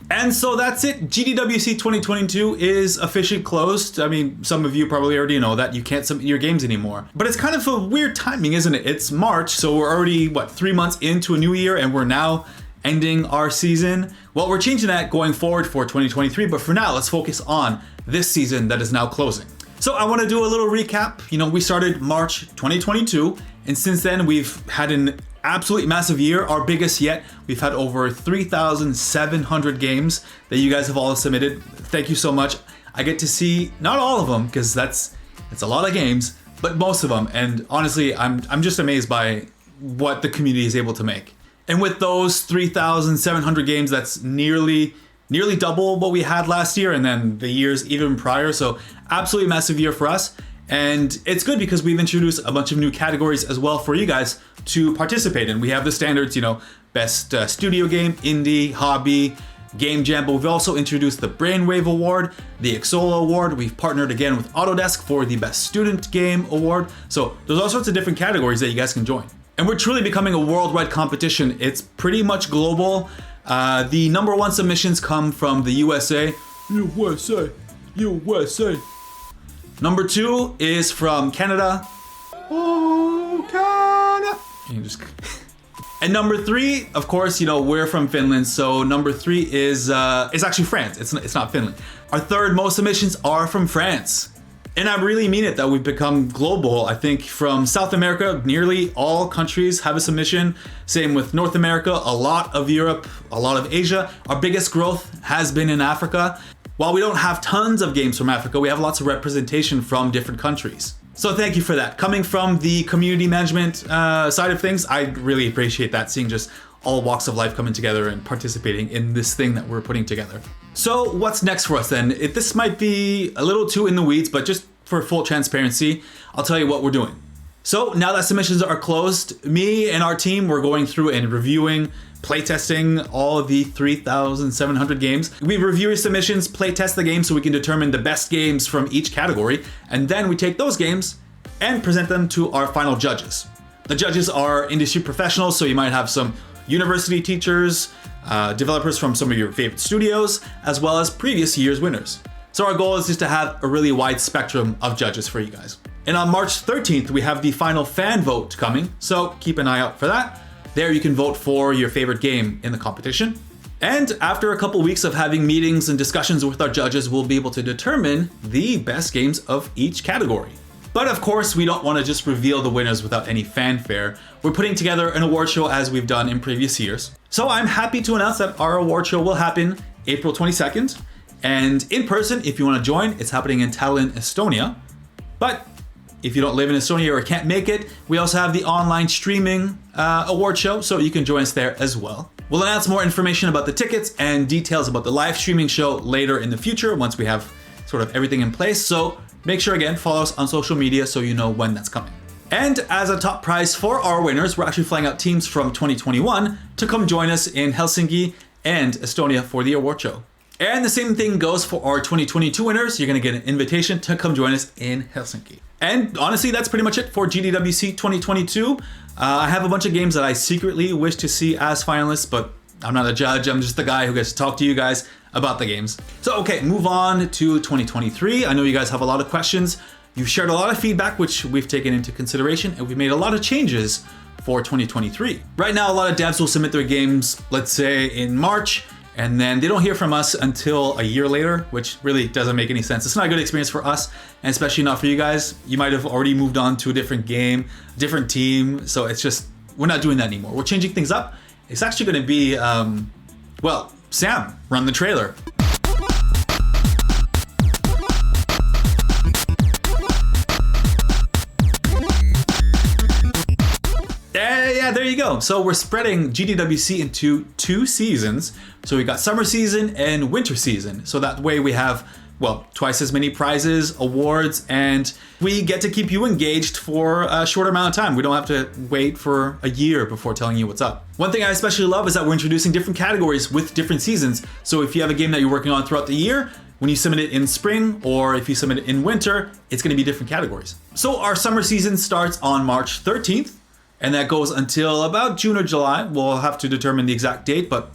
And so that's it. GDWC 2022 is officially closed. I mean, some of you probably already know that you can't submit your games anymore. But it's kind of a weird timing, isn't it? It's March, so we're already, 3 months into a new year, and we're now ending our season. Well, we're changing that going forward for 2023, but for now, let's focus on this season that is now closing. So I want to do a little recap. We started March 2022, and since then we've had an absolutely massive year, our biggest yet. We've had over 3,700 games that you guys have all submitted. Thank you so much. I get to see not all of them because it's a lot of games, but most of them. And honestly, I'm just amazed by what the community is able to make. And with those 3,700 games, that's nearly double what we had last year and then the years even prior. So absolutely massive year for us. And it's good because we've introduced a bunch of new categories as well for you guys to participate in. We have the standards, best studio game, indie, hobby, game jam, but we've also introduced the Brainwave Award, the Exola Award. We've partnered again with Autodesk for the best student game award. So there's all sorts of different categories that you guys can join. And we're truly becoming a worldwide competition. It's pretty much global. The number one submissions come from the USA. USA. Number 2 is from Canada. Oh, Canada. And number 3, of course, we're from Finland. So number 3 is actually France. It's not Finland. Our third most submissions are from France. And I really mean it that we've become global. I think from South America, nearly all countries have a submission. Same with North America, a lot of Europe, a lot of Asia. Our biggest growth has been in Africa. While we don't have tons of games from Africa, we have lots of representation from different countries. So thank you for that. Coming from the community management side of things, I really appreciate that, seeing just all walks of life coming together and participating in this thing that we're putting together. So what's next for us then? This might be a little too in the weeds, but just for full transparency, I'll tell you what we're doing. So now that submissions are closed, me and our team, we're going through and reviewing, playtesting all of the 3,700 games. We review your submissions, playtest the games so we can determine the best games from each category, and then we take those games and present them to our final judges. The judges are industry professionals, so you might have some university teachers, developers from some of your favorite studios, as well as previous year's winners. So our goal is just to have a really wide spectrum of judges for you guys. And on March 13th, we have the final fan vote coming, so keep an eye out for that. There you can vote for your favorite game in the competition. And after a couple weeks of having meetings and discussions with our judges, we'll be able to determine the best games of each category. But of course, we don't want to just reveal the winners without any fanfare. We're putting together an award show as we've done in previous years. So I'm happy to announce that our award show will happen April 22nd. And in person, if you want to join, it's happening in Tallinn, Estonia. But if you don't live in Estonia or can't make it, we also have the online streaming award show, so you can join us there as well. We'll announce more information about the tickets and details about the live streaming show later in the future once we have sort of everything in place. So make sure, again, follow us on social media so you know when that's coming. And as a top prize for our winners, we're actually flying out teams from 2021 to come join us in Helsinki and Estonia for the award show. And the same thing goes for our 2022 winners. You're going to get an invitation to come join us in Helsinki. And honestly, that's pretty much it for GDWC 2022. I have a bunch of games that I secretly wish to see as finalists, but I'm not a judge. I'm just the guy who gets to talk to you guys about the games. So, okay, move on to 2023. I know you guys have a lot of questions. You've shared a lot of feedback, which we've taken into consideration, and we've made a lot of changes for 2023. Right now, a lot of devs will submit their games, let's say in March, and then they don't hear from us until a year later, which really doesn't make any sense. It's not a good experience for us, and especially not for you guys. You might have already moved on to a different game, different team, so it's just, we're not doing that anymore. We're changing things up. It's actually gonna be, Sam, run the trailer. Yeah, there you go. So we're spreading GDWC into 2 seasons. So we got summer season and winter season. So that way we have, twice as many prizes, awards, and we get to keep you engaged for a short amount of time. We don't have to wait for a year before telling you what's up. One thing I especially love is that we're introducing different categories with different seasons. So if you have a game that you're working on throughout the year, when you submit it in spring or if you submit it in winter, it's going to be different categories. So our summer season starts on March 13th. And that goes until about June or July. We'll have to determine the exact date, but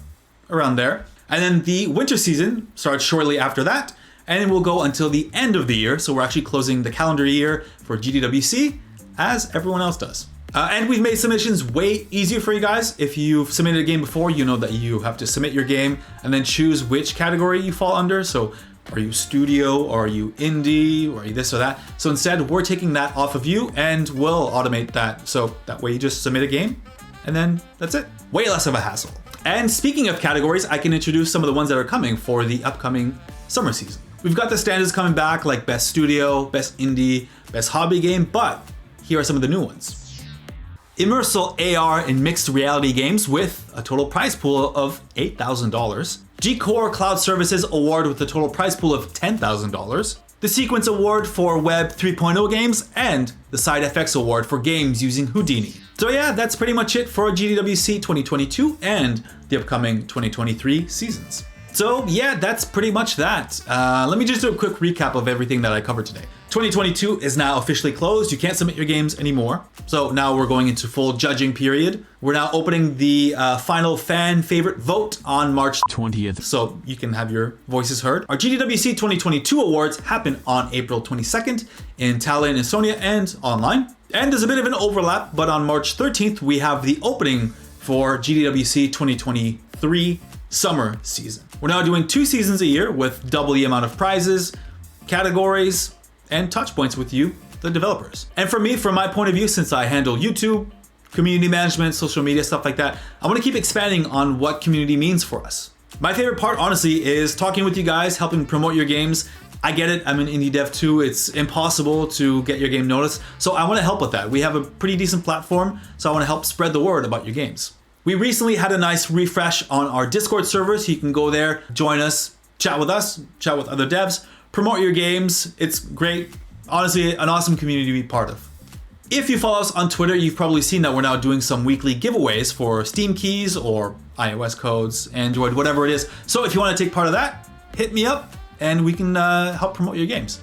around there. And then the winter season starts shortly after that, and it will go until the end of the year. So we're actually closing the calendar year for GDWC as everyone else does. And we've made submissions way easier for you guys. If you've submitted a game before, you know that you have to submit your game and then choose which category you fall under. So are you studio, or are you indie, or are you this or that? So instead, we're taking that off of you and we'll automate that. So that way you just submit a game and then that's it. Way less of a hassle. And speaking of categories, I can introduce some of the ones that are coming for the upcoming summer season. We've got the standards coming back, like Best Studio, Best Indie, Best Hobby Game, but here are some of the new ones. Immersive AR and mixed reality games with a total prize pool of $8,000. G-Core Cloud Services Award with a total prize pool of $10,000. The Sequence Award for Web 3.0 games, and the Side FX Award for games using Houdini. So yeah, that's pretty much it for GDWC 2022 and the upcoming 2023 seasons. So yeah, that's pretty much that. Let me just do a quick recap of everything that I covered today. 2022 is now officially closed. You can't submit your games anymore. So now we're going into full judging period. We're now opening the final fan favorite vote on March 20th. So you can have your voices heard. Our GDWC 2022 awards happen on April 22nd in Tallinn, Estonia, and online. And there's a bit of an overlap, but on March 13th, we have the opening for GDWC 2023 summer season. We're now doing 2 seasons a year with double the amount of prizes, categories, and touch points with you, the developers. And for me, from my point of view, since I handle YouTube, community management, social media, stuff like that, I want to keep expanding on what community means for us. My favorite part, honestly, is talking with you guys, helping promote your games. I get it, I'm an indie dev too. It's impossible to get your game noticed. So I want to help with that. We have a pretty decent platform, so I want to help spread the word about your games. We recently had a nice refresh on our Discord server, so you can go there, join us, chat with other devs, promote your games. It's great. Honestly, an awesome community to be part of. If you follow us on Twitter, you've probably seen that we're now doing some weekly giveaways for Steam keys or iOS codes, Android, whatever it is. So if you want to take part of that, hit me up and we can help promote your games.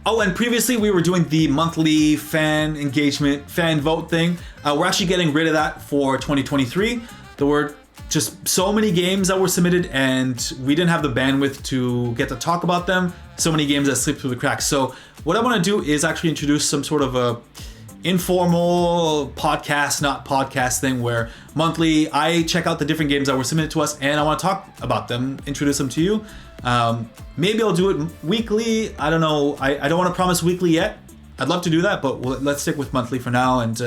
Oh, and previously we were doing the monthly fan engagement, fan vote thing. We're actually getting rid of that for 2023. There were just so many games that were submitted and we didn't have the bandwidth to get to talk about them. So many games that slipped through the cracks. So what I want to do is actually introduce some sort of a informal podcast, not podcast thing where monthly I check out the different games that were submitted to us and I want to talk about them, introduce them to you. Maybe I'll do it weekly. I don't know. I don't want to promise weekly yet. I'd love to do that, but let's stick with monthly for now. And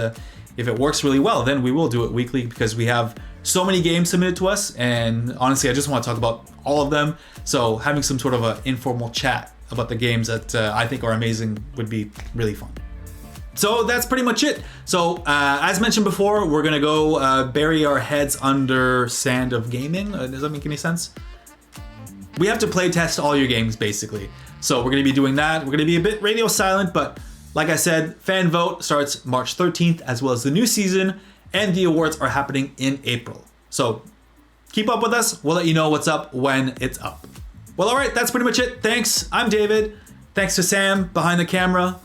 if it works really well, then we will do it weekly because we have so many games submitted to us. And honestly, I just want to talk about all of them. So having some sort of an informal chat about the games that I think are amazing would be really fun. So that's pretty much it. So as mentioned before, we're going to go bury our heads under sand of gaming. Does that make any sense? We have to play test all your games basically. So we're going to be doing that. We're going to be a bit radio silent, but like I said, fan vote starts March 13th as well as the new season, and the awards are happening in April. So keep up with us. We'll let you know what's up when it's up. Well, all right, that's pretty much it. Thanks. I'm David. Thanks to Sam behind the camera.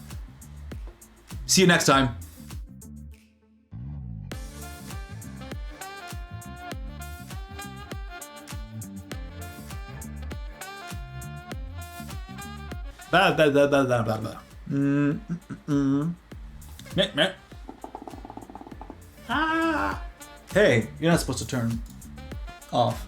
See you next time. Blah, blah, blah, blah, blah, blah, blah. Meh. Ah. Hey, you're not supposed to turn off.